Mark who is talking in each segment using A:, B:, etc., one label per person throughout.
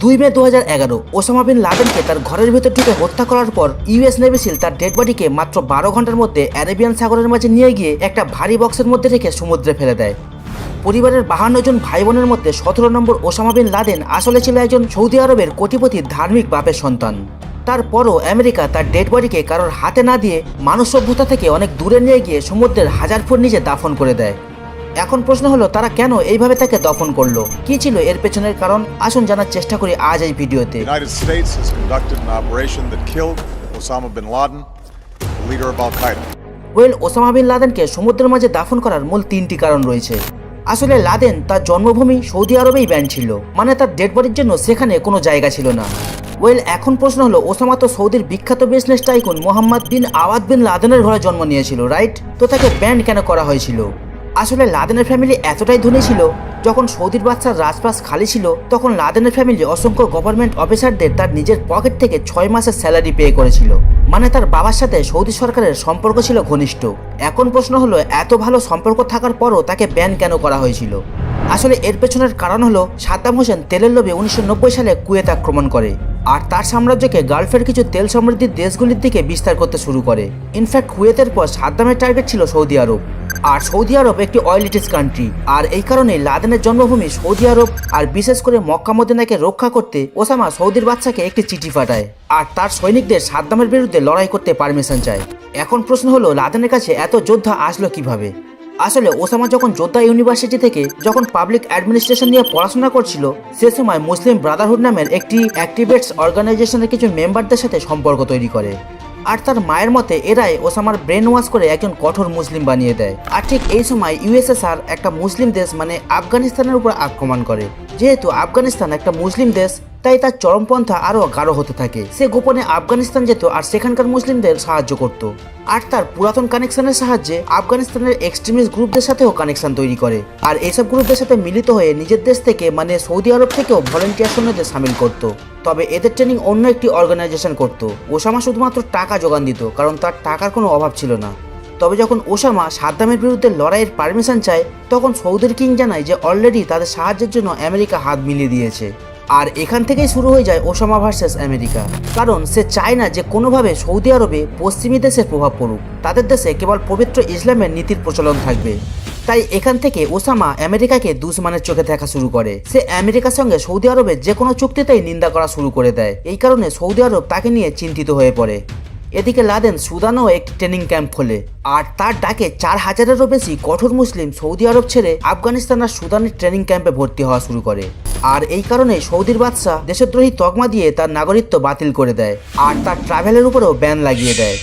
A: 2 মে 2011 Osama bin লাদেনকে তার ঘরের ভেতর ঢুকে হত্যা করার পর ইউএস নেভি সিল তার ডেড বডিকে মাত্র 12 ঘন্টার মধ্যে অ্যারেবিয়ান সাগরের মাঝে নিয়ে গিয়ে একটা ভারী বক্সের মধ্যে রেখে সমুদ্রে ফেলে দেয়। পরিবারের 52 জন ভাই বোনের মধ্যে 17 নম্বর ওসামা বিন লাদেন আসলে ছিল একজন সৌদি আরবের কোটিপতির ধার্মিক বাপের সন্তান। তারপরও আমেরিকা তার ডেড বডিকে কারোর হাতে না দিয়ে মানব সভ্যতা থেকে অনেক দূরে নিয়ে গিয়ে সমুদ্রের 1000 ফুট নিচে দাফন করে দেয়। এখন প্রশ্ন হলো তারা কেন এইভাবে তাকে দফন করলো, কি ছিল এর পেছনের কারণ? আসুন জানার চেষ্টা করি আজ এই ভিডিওতে।
B: United States has conducted an operation that killed Osama bin Laden, the leader of Al-Qaeda.
A: Osama bin লাদেনকে সমুদ্রের মাঝে দাফন করার মূল 3টি কারণ রয়েছে। আসলে লাদেন তার জন্মভূমি সৌদি আরবেই ব্যান ছিল, মানে তার ডেড বডির জন্য সেখানে কোনো জায়গা ছিল না। এখন প্রশ্ন হলো ওসামা তো সৌদির বিখ্যাত বিজনেস টাইকুন মোহাম্মদ বিন আওয়াদ বিন লাদেনের ঘরে জন্ম নিয়েছিল, রাইট? তো তাকে ব্যান কেন করা হয়েছিল? আসলে লাদেনের ফ্যামিলি এতটাই ধনী ছিল, যখন সৌদির বাচ্চার রাজপাস খালি ছিল তখন লাদেনের ফ্যামিলি অসংখ্য গভর্নমেন্ট অফিসারদের তার নিজের পকেট থেকে 6 মাসের স্যালারি পে করেছিল। মানে তার বাবার সাথে সৌদি সরকারের সম্পর্ক ছিল ঘনিষ্ঠ। এখন প্রশ্ন হলো এত ভালো সম্পর্ক থাকার পরও তাকে ব্যান কেন করা হয়েছিল? আসলে এর পেছনের কারণ হলো সাদ্দাম হোসেন তেলের লোভে 1990 সালে কুয়েত আক্রমণ করে আর তার সাম্রাজ্যকে গালফের কিছু তেল সমৃদ্ধির দেশগুলির দিকে বিস্তার করতে শুরু করে। ইনফ্যাক্ট কুয়েতের পর সাদ্দামের টার্গেট ছিল সৌদি আরব, আর সৌদি আরব একটি অয়েল রিচ কান্ট্রি। আর এই কারণে লাদেনের জন্মভূমি সৌদি আরব আর বিশেষ করে মক্কা মদিনাকে রক্ষা করতে ওসামা সৌদির বাচ্চাকে একটি চিঠি পাঠায় আর তার সৈনিকদের সাদ্দামের বিরুদ্ধে লড়াই করতে পারমিশন চায়। এখন প্রশ্ন হলো লাদেনের কাছে এত যোদ্ধা আসলো কিভাবে? আসলে ওসামা যখন যোদ্ধা ইউনিভার্সিটি থেকে যখন পাবলিক অ্যাডমিনিস্ট্রেশন নিয়ে পড়াশোনা করছিল, সে সময় মুসলিম ব্রাদারহুড নামের একটি অ্যাক্টিভিস্ট অর্গানাইজেশনের কিছু মেম্বারদের সাথে সম্পর্ক তৈরি করে। আর তার মায়ের মতে এরাই ওসামার ব্রেন ওয়াশ করে একজন কঠোর মুসলিম বানিয়ে দেয়। আর ঠিক এই সময় ইউএসএসআর একটা মুসলিম দেশ মানে আফগানিস্তানের উপর আক্রমণ করে। যেহেতু আফগানিস্তান একটা মুসলিম দেশ, তাই তার চরমপন্থা আরও গাঢ় হতে থাকে। সে গোপনে আফগানিস্তান যেত আর সেখানকার মুসলিমদের সাহায্য করত। আর তার পুরাতন কানেকশনের সাহায্যে আফগানিস্তানের এক্সট্রিমিস্ট গ্রুপদের সাথেও কানেকশন তৈরি করে আর এইসব গ্রুপদের সাথে মিলিত হয়ে নিজের দেশ থেকে মানে সৌদি আরব থেকেও ভলেন্টিয়ার সৈন্যদের সামিল করত। তবে এদের ট্রেনিং অন্য একটি অর্গানাইজেশন করত। ওসামা শুধুমাত্র টাকা যোগান দিত, কারণ তার টাকার কোনো অভাব ছিল না। তবে যখন ওসামা সাদ্দামের বিরুদ্ধে লড়াইয়ের পারমিশন চায়, তখন সৌদির কিং জানায় যে অলরেডি তাদের সাহায্যের জন্য আমেরিকা হাত মিলিয়ে দিয়েছে। আর এখান থেকেই শুরু হয়ে যায় ওসামা ভার্সেস আমেরিকা, কারণ সে চায় না যে কোনোভাবে সৌদি আরবে পশ্চিমী দেশের প্রভাব পড়ুক। তাদের দেশে কেবল পবিত্র ইসলামের নীতির প্রচলন থাকবে। তাই এখান থেকে ওসামা আমেরিকাকে দুশমনের চোখে দেখা শুরু করে। সে আমেরিকার সঙ্গে সৌদি আরবের যে কোনো চুক্তিতেই নিন্দা করা শুরু করে দেয়। এই কারণে সৌদি আরব তাকে নিয়ে চিন্তিত হয়ে পড়ে। এদিকে লাদেন সুদানেও একটি ট্রেনিং ক্যাম্প খোলে আর তার ডাকে 4000-এরও বেশি কঠোর মুসলিম সৌদি আরব ছেড়ে আফগানিস্তান আর সুদানের ট্রেনিং ক্যাম্পে ভর্তি হওয়া শুরু করে। আর এই কারণে সৌদির বাদশাহ দেশদ্রোহী তকমা দিয়ে তার নাগরিকত্ব বাতিল করে দেয় আর তার ট্রাভেলের উপরেও ব্যান লাগিয়ে দেয়।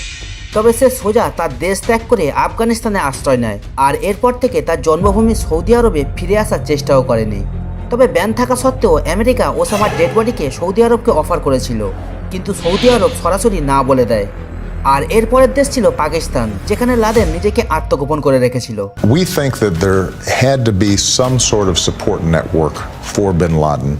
A: তবে সে সোজা তার দেশ ত্যাগ করে আফগানিস্তানে আশ্রয় নেয় আর এরপর থেকে তার জন্মভূমি সৌদি আরবে ফিরে আসার চেষ্টাও করেনি। তবে ব্যান থাকা সত্ত্বেও আমেরিকা ওসামার ডেড বডিকে সৌদি আরবকে অফার করেছিল, কিন্তু সৌদি আরব সরাসরি না বলে দেয়। আর এরপরের দেশ ছিল পাকিস্তান, যেখানে লাদেন নিজেকে আত্মগোপন করে রেখেছিল।
C: We think that there had to be some sort of support network for bin Laden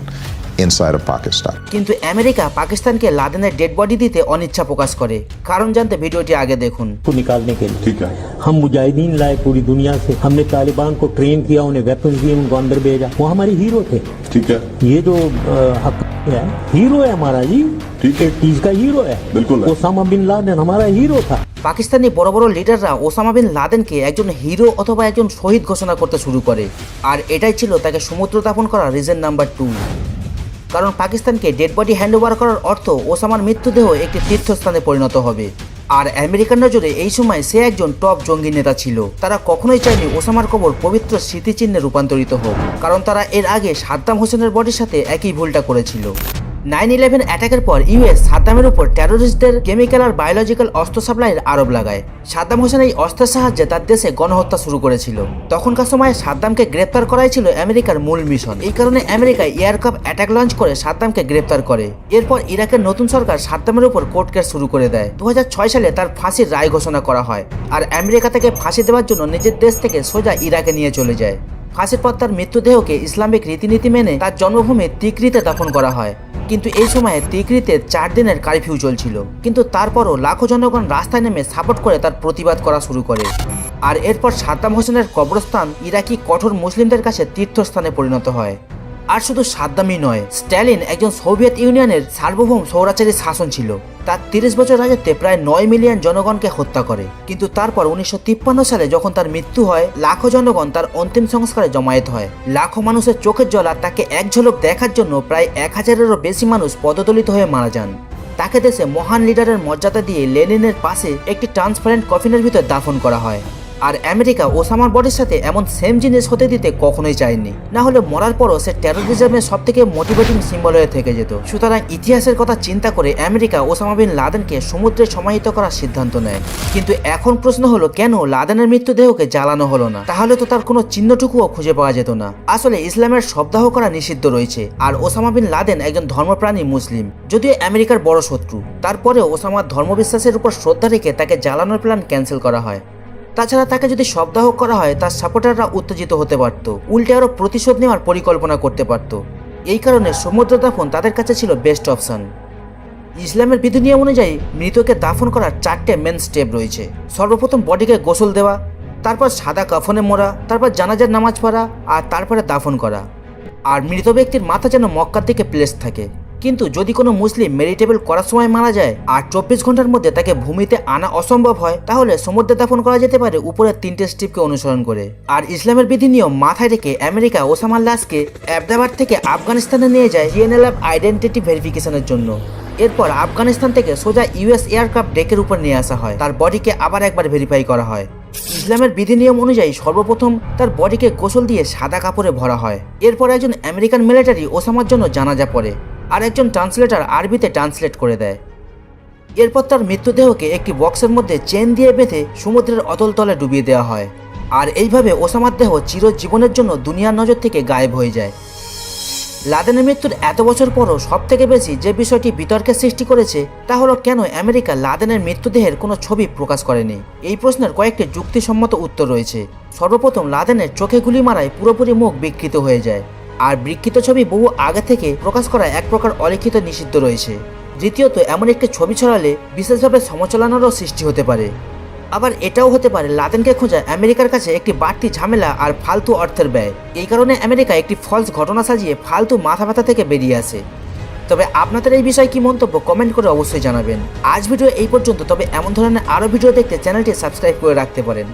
C: inside of Pakistan.
A: কিন্তু আমেরিকা পাকিস্তানকে লাদেনের ডেড বডি দিতে অনিচ্ছা প্রকাশ করে। কারণ জানতে ভিডিওটি আগে দেখুন।
D: निकालने के लिए ठीक है, हम मुजाहिदीन लाए पूरी दुनिया से, हमने तालिबान को ट्रेन किया, उन्हें वेपन्स दिए, उनको अंदर भेजा। वो हमारे हीरो थे।
E: ठीक है,
D: ये जो हक है, हीरो है हमारा जी,
E: ठीक है,
D: चीज का हीरो है,
E: बिल्कुल।
D: ओसामा बिन लादेन हमारा हीरो था।
A: পাকিস্তানি বড় বড় লিডাররা ওসামা বিন লাদেনকে একজন হিরো অথবা একজন শহীদ ঘোষণা করতে শুরু করে। আর এটাই ছিল তাকে সমুদ্র দাপন করার রিজন নাম্বার 2। কারণ পাকিস্তানকে ডেড বডি হ্যান্ডওভার করার অর্থ ওসামার মৃত্যুদেহ একটি তীর্থস্থানে পরিণত হবে। আর আমেরিকান নজরে এই সময় সে একজন টপ জঙ্গি নেতা ছিল। তারা কখনোই চায়নি ওসামার কবর পবিত্র স্মৃতিচিহ্নে রূপান্তরিত হোক, কারণ তারা এর আগে সাদ্দাম হোসেনের বডির সাথে একই ভুলটা করেছিল। 9/11 অ্যাটাকের পর ইউএস সাদ্দামের উপর টেরোরিস্টদের কেমিক্যাল আর বায়োলজিক্যাল অস্ত্র সাপ্লাইয়ের আরোপ লাগায়। সাদ্দাম হোসেন এই অস্ত্রের সাহায্যে তার দেশে গণহত্যা শুরু করেছিল। তখনকার সময়ে সাদ্দামকে গ্রেপ্তার করাই ছিল আমেরিকার মূল মিশন। এই কারণে আমেরিকা এয়ারক্রাফট অ্যাটাক লঞ্চ করে সাদ্দামকে গ্রেপ্তার করে। এরপর ইরাকের নতুন সরকার সাদ্দামের উপর কোর্ট কেস শুরু করে দেয়। 2006 সালে তার ফাঁসির রায় ঘোষণা করা হয় আর আমেরিকা তাকে ফাঁসি দেওয়ার জন্য নিজের দেশ থেকে সোজা ইরাকে নিয়ে চলে যায়। ফাঁসির পর তার মৃতদেহকে ইসলামিক রীতিনীতি মেনে তার জন্মভূমি তিকরিতে দাফন করা হয়। কিন্তু এই সময়ে তিকরিতে 4 দিনের কারফিউ চলছিল, কিন্তু তারপরও লাখো জনগণ রাস্তায় নেমে সাপোর্ট করে তার প্রতিবাদ করা শুরু করে। আর এরপর সাদ্দাম হোসেনের কবরস্থান ইরাকি কঠোর মুসলিমদের কাছে তীর্থস্থানে পরিণত হয়। আর শুধু সাদ্দামই নয়, স্ট্যালিন একজন সোভিয়েত ইউনিয়নের সার্বভৌম স্বৈরাচারী শাসন ছিল। তার 30 বছর রাজত্বে প্রায় 9 মিলিয়ন জনগণকে হত্যা করে। কিন্তু তারপর 1953 সালে যখন তার মৃত্যু হয়, লাখো জনগণ তার অন্তিম সংস্কারে জমায়েত হয়। লাখো মানুষের চোখের জল আর তাকে এক ঝলক দেখার জন্য প্রায় 1000-এরও বেশি মানুষ পদদলিত হয়ে মারা যান। তাকে দেশে মহান লিডারের মর্যাদা দিয়ে লেনিনের পাশে একটি ট্রান্সপারেন্ট কফিনের ভিতর দাফন করা হয়। আর আমেরিকা ওসামার বডির সাথে এমন সেম জিনিস হতে দিতে কখনোই চায়নি, না হলে মরার পরও সে টেরোরিজমের সব থেকে মোটিভেটিং সিম্বল হয়ে থেকে যেত। সুতরাং ইতিহাসের কথা চিন্তা করে আমেরিকা ওসামা বিন লাদেনকে সমুদ্রে সমাহিত করার সিদ্ধান্ত নেয়। কিন্তু এখন প্রশ্ন হলো, কেন লাদেনের মৃতদেহকে জ্বালানো হলো না? তাহলে তো তার কোনো চিহ্নটুকুও খুঁজে পাওয়া যেত না। আসলে ইসলামের শবদাহ করা নিষিদ্ধ রয়েছে, আর ওসামা বিন লাদেন একজন ধর্মপ্রাণী মুসলিম, যদিও আমেরিকার বড় শত্রু। তারপরেও ওসামার ধর্মবিশ্বাসের উপর শ্রদ্ধা রেখে তাকে জ্বালানোর প্ল্যান ক্যান্সেল করা হয়। তাছাড়া তাকে যদি শবদাহ করা হয়, তার সাপোর্টাররা উত্তেজিত হতে পারত, উল্টে আরও প্রতিশোধ নেওয়ার পরিকল্পনা করতে পারত। এই কারণে সমুদ্র দাফন তাদের কাছে ছিল বেস্ট অপশন। ইসলামের বিধিনিয়ম অনুযায়ী মৃতকে দাফন করার 4টে মেন স্টেপ রয়েছে। সর্বপ্রথম বডিকে গোসল দেওয়া, তারপর সাদা কাফনে মোড়া, তারপর জানাজার নামাজ পড়া, আর তারপরে দাফন করা। আর মৃত ব্যক্তির মাথা যেন মক্কার দিকে প্লেস থাকে। কিন্তু যদি কোনো মুসলিম মেরিটেবল করার সময় মারা যায় আর 24 ঘন্টার মধ্যে তাকে ভূমিতে আনা অসম্ভব হয়, তাহলে সমুদ্রে দাফন করা যেতে পারে উপরের 3টে স্টেপকে অনুসরণ করে। আর ইসলামের বিধি নিয়ম মাথায় রেখে আমেরিকা ওসামার লাশকে আহমেদাবাদ থেকে আফগানিস্তানে নিয়ে যায় জিএনএলএফ আইডেন্টিটি ভেরিফিকেশনের জন্য। এরপর আফগানিস্তান থেকে সোজা ইউএস এয়ারক্রাফট ডেকের উপর নিয়ে আসা হয়, তার বডিকে আবার একবার ভেরিফাই করা হয়। ইসলামের বিধি নিয়ম অনুযায়ী সর্বপ্রথম তার বডিকে গোসল দিয়ে সাদা কাপড়ে ভরা হয়। এরপর একজন আমেরিকান মিলিটারি ওসামার জন্য জানাজা পড়ে, আর একজন ট্রান্সলেটর আরবিতে ট্রান্সলেট করে দেয়। এরপর তার মৃতদেহকে একটি বক্সের মধ্যে চেন দিয়ে বেঁধে সমুদ্রের অতল তলে ডুবিয়ে দেওয়া হয়। আর এইভাবে ওসামার দেহ চিরজীবনের জন্য দুনিয়ার নজর থেকে গায়েব হয়ে যায়। লাদেনের মৃত্যুর এত বছর পরও সব থেকে বেশি যে বিষয়টি বিতর্কের সৃষ্টি করেছে, তা হলো কেন আমেরিকা লাদেনের মৃতদেহের কোনো ছবি প্রকাশ করেনি। এই প্রশ্নের কয়েকটি যুক্তিসম্মত উত্তর রয়েছে। সর্বপ্রথম, লাদেনের চোখে গুলি মারায় পুরোপুরি মুখ বিকৃত হয়ে যায়, আর বিকৃত ছবি বহু আগে থেকে প্রকাশ করা এক প্রকার অলিখিত নিষিদ্ধ রয়েছে। দ্বিতীয়ত, এমন একটি ছবি ছড়ালে বিশেষভাবে সমালোচনারও সৃষ্টি হতে পারে। আবার এটাও হতে পারে লাদেনকে খোঁজা আমেরিকার কাছে একটি বাড়তি ঝামেলা আর ফালতু অর্থের ব্যয়। এই কারণে আমেরিকা একটি ফলস ঘটনা সাজিয়ে ফালতু মাথা ব্যথা থেকে বেরিয়ে আসে। তবে আপনাদের এই বিষয়ে কি মন্তব্য কমেন্ট করে অবশ্যই জানাবেন। আজ ভিডিও এই পর্যন্ত, তবে এমন ধরনের আরও ভিডিও দেখতে চ্যানেলটি সাবস্ক্রাইব করে রাখতে পারেন।